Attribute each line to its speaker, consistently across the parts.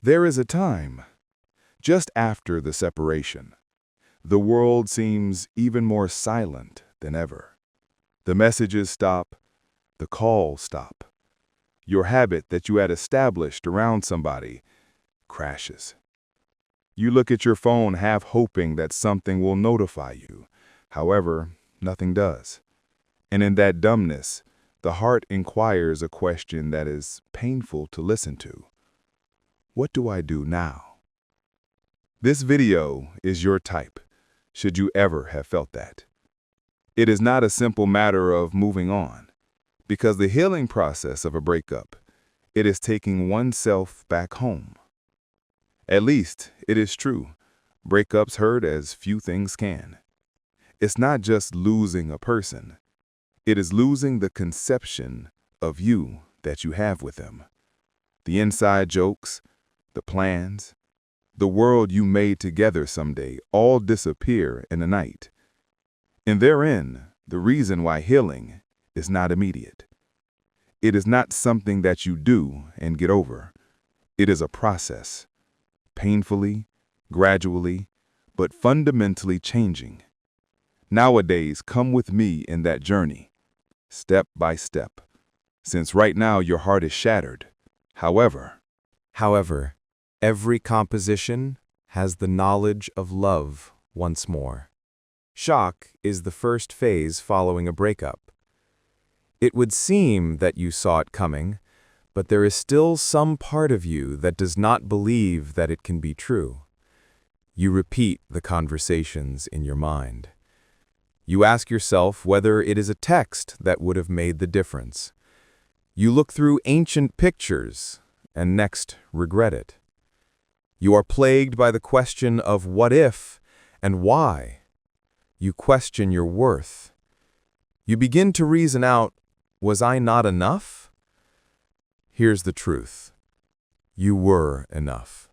Speaker 1: There is a time, just after the separation. The world seems even more silent than ever. The messages stop, the calls stop. Your habit that you had established around somebody crashes. You look at your phone half hoping that something will notify you. However, nothing does. And in that dumbness, the heart inquires a question that is painful to listen to. What do I do now? This video is your type, should you ever have felt that. It is not a simple matter of moving on, because the healing process of a breakup, it is taking oneself back home. At least, it is true, breakups hurt as few things can. It's not just losing a person, it is losing the conception of you that you have with them. The inside jokes, the plans, the world you made together someday all disappear in a night. And therein, the reason why healing is not immediate. It is not something that you do and get over. It is a process, painfully, gradually, but fundamentally changing. Nowadays, come with me in that journey, step by step, since right now your heart is shattered.
Speaker 2: However, every composition has the knowledge of love once more. Shock is the first phase following a breakup. It would seem that you saw it coming, but there is still some part of you that does not believe that it can be true. You repeat the conversations in your mind. You ask yourself whether it is a text that would have made the difference. You look through ancient pictures and next regret it. You are plagued by the question of what if and why. You question your worth. You begin to reason out, was I not enough? Here's the truth. You were enough.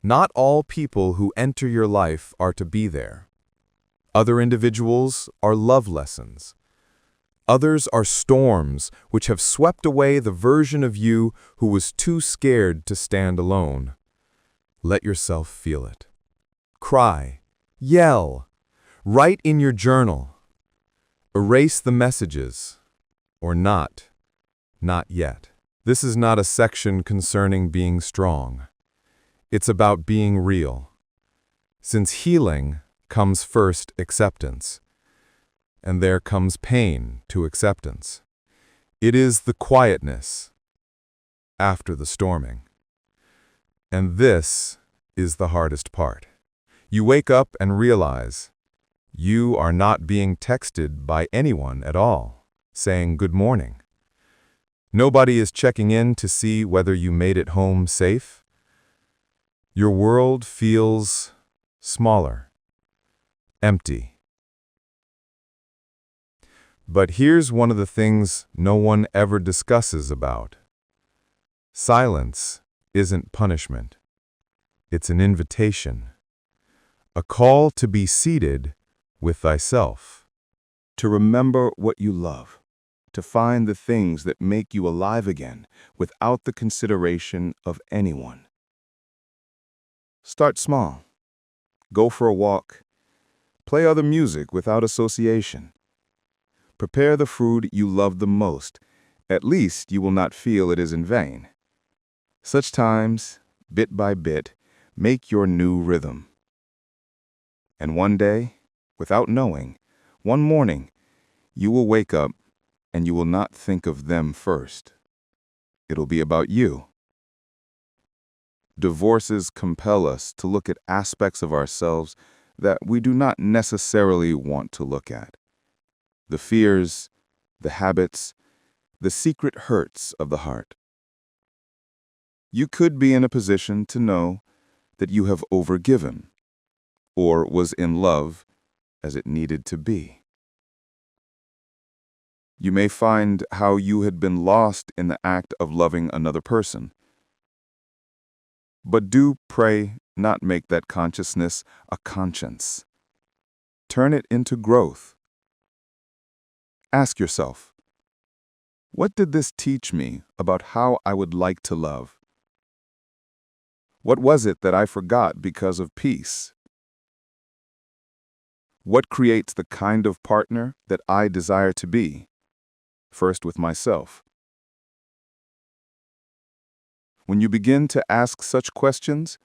Speaker 2: Not all people who enter your life are to be there. Other individuals are love lessons. Others are storms which have swept away the version of you who was too scared to stand alone. Let yourself feel it. Cry, yell, write in your journal. Erase the messages, or not yet. This is not a section concerning being strong. It's about being real. Since healing comes first acceptance, and there comes pain to acceptance. It is the quietness after the storming. And this is the hardest part. You wake up and realize you are not being texted by anyone at all, saying good morning. Nobody is checking in to see whether you made it home safe. Your world feels smaller, empty. But here's one of the things no one ever discusses about. Silence isn't punishment. It's an invitation. A call to be seated with thyself.
Speaker 1: To remember what you love. To find the things that make you alive again without the consideration of anyone. Start small. Go for a walk. Play other music without association. Prepare the food you love the most. At least you will not feel it is in vain. Such times, bit by bit, make your new rhythm. And one day, without knowing, one morning, you will wake up and you will not think of them first. It'll be about you. Divorces compel us to look at aspects of ourselves that we do not necessarily want to look at. The fears, the habits, the secret hurts of the heart. You could be in a position to know that you have overgiven, or was in love as it needed to be. You may find how you had been lost in the act of loving another person. But do pray not make that consciousness a conscience. Turn it into growth. Ask yourself, what did this teach me about how I would like to love? What was it that I forgot because of peace? What creates the kind of partner that I desire to be? First with myself. When you begin to ask such questions,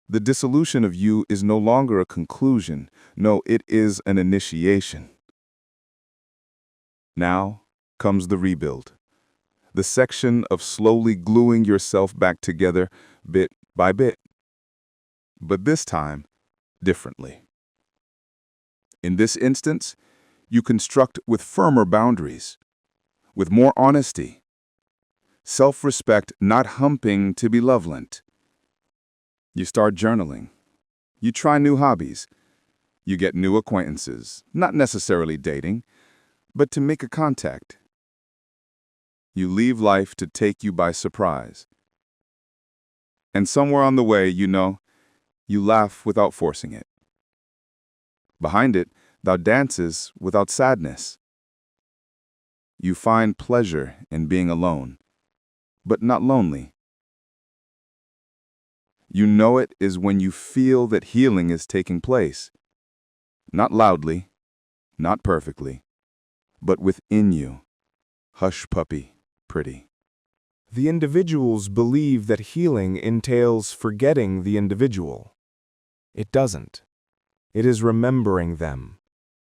Speaker 1: the dissolution of you is no longer a conclusion. No, it is an initiation. Now comes the rebuild, the section of slowly gluing yourself back together bit by bit. But this time, differently. In this instance, you construct with firmer boundaries, with more honesty, self-respect not humping to be lovelent. You start journaling. You try new hobbies. You get new acquaintances, not necessarily dating, but to make a contact. You leave life to take you by surprise. And somewhere on the way, you laugh without forcing it. Behind it, thou dances without sadness. You find pleasure in being alone, but not lonely. You know it is when you feel that healing is taking place. Not loudly, not perfectly, but within you. Hush, puppy, pretty.
Speaker 2: The individuals believe that healing entails forgetting the individual. It doesn't. It is remembering them,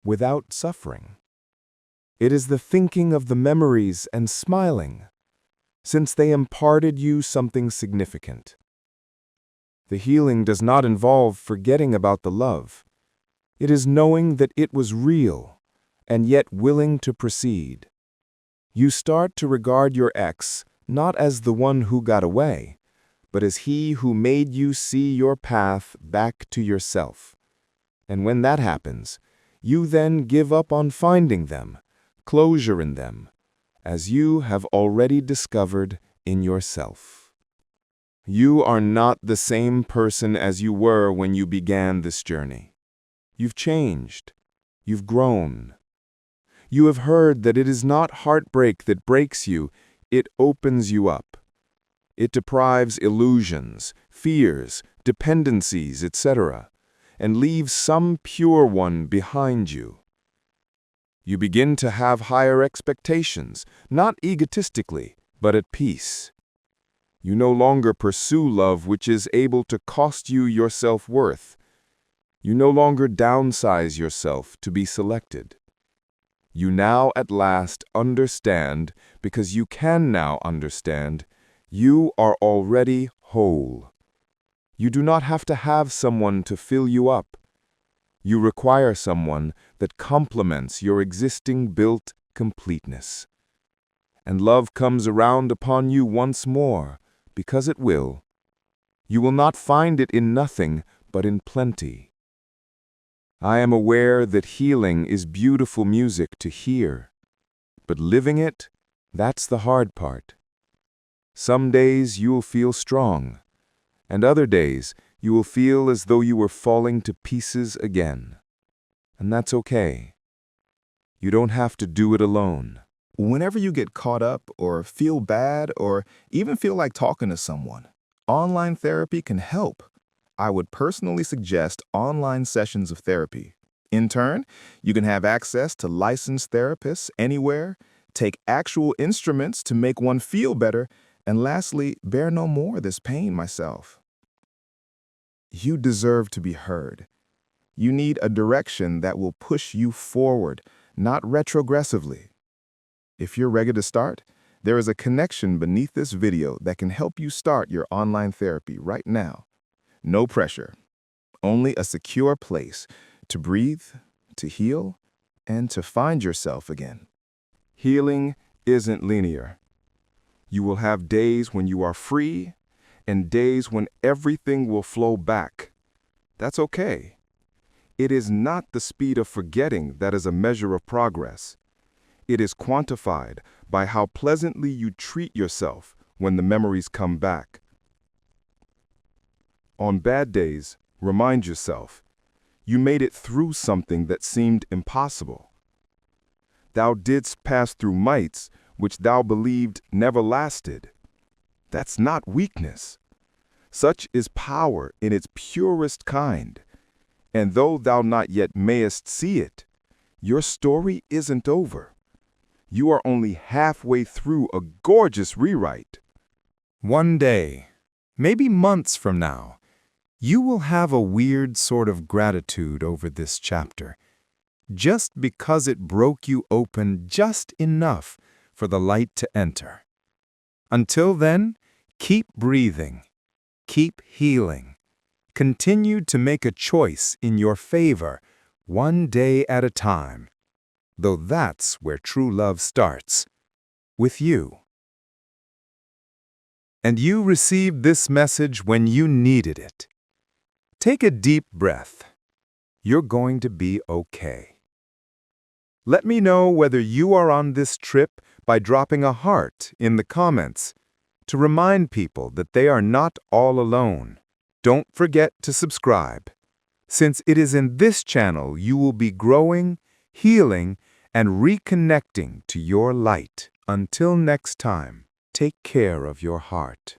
Speaker 2: without suffering. It is the thinking of the memories and smiling, since they imparted you something significant. The healing does not involve forgetting about the love. It is knowing that it was real, and yet willing to proceed. You start to regard your ex not as the one who got away, but as he who made you see your path back to yourself. And when that happens, you then give up on finding them, closure in them, as you have already discovered in yourself. You are not the same person as you were when you began this journey. You've changed. You've grown. You have heard that it is not heartbreak that breaks you, it opens you up. It deprives illusions, fears, dependencies, etc., and leaves some pure one behind you. You begin to have higher expectations, not egotistically, but at peace. You no longer pursue love which is able to cost you your self-worth. You no longer downsize yourself to be selected. You now at last understand, because you can now understand, you are already whole. You do not have to have someone to fill you up. You require someone that complements your existing built completeness. And love comes around upon you once more, because it will. You will not find it in nothing, but in plenty. I am aware that healing is beautiful music to hear, but living it, that's the hard part. Some days you will feel strong, and other days you will feel as though you were falling to pieces again. And that's okay. You don't have to do it alone.
Speaker 3: Whenever you get caught up or feel bad or even feel like talking to someone, online therapy can help. I would personally suggest online sessions of therapy. In turn, you can have access to licensed therapists anywhere, take actual instruments to make one feel better, and lastly, bear no more this pain myself. You deserve to be heard. You need a direction that will push you forward, not retrogressively. If you're ready to start, there is a connection beneath this video that can help you start your online therapy right now. No pressure, only a secure place to breathe, to heal, and to find yourself again.
Speaker 1: Healing isn't linear. You will have days when you are free and days when everything will flow back. That's okay. It is not the speed of forgetting that is a measure of progress. It is quantified by how pleasantly you treat yourself when the memories come back. On bad days, remind yourself, you made it through something that seemed impossible. Thou didst pass through mights which thou believed never lasted. That's not weakness. Such is power in its purest kind. And though thou not yet mayest see it, your story isn't over. You are only halfway through a gorgeous rewrite.
Speaker 2: One day, maybe months from now, you will have a weird sort of gratitude over this chapter, just because it broke you open just enough for the light to enter. Until then, keep breathing, keep healing, continue to make a choice in your favor, one day at a time, though that's where true love starts, with you. And you received this message when you needed it. Take a deep breath. You're going to be okay. Let me know whether you are on this trip by dropping a heart in the comments to remind people that they are not all alone. Don't forget to subscribe, since it is in this channel you will be growing, healing, and reconnecting to your light. Until next time, take care of your heart.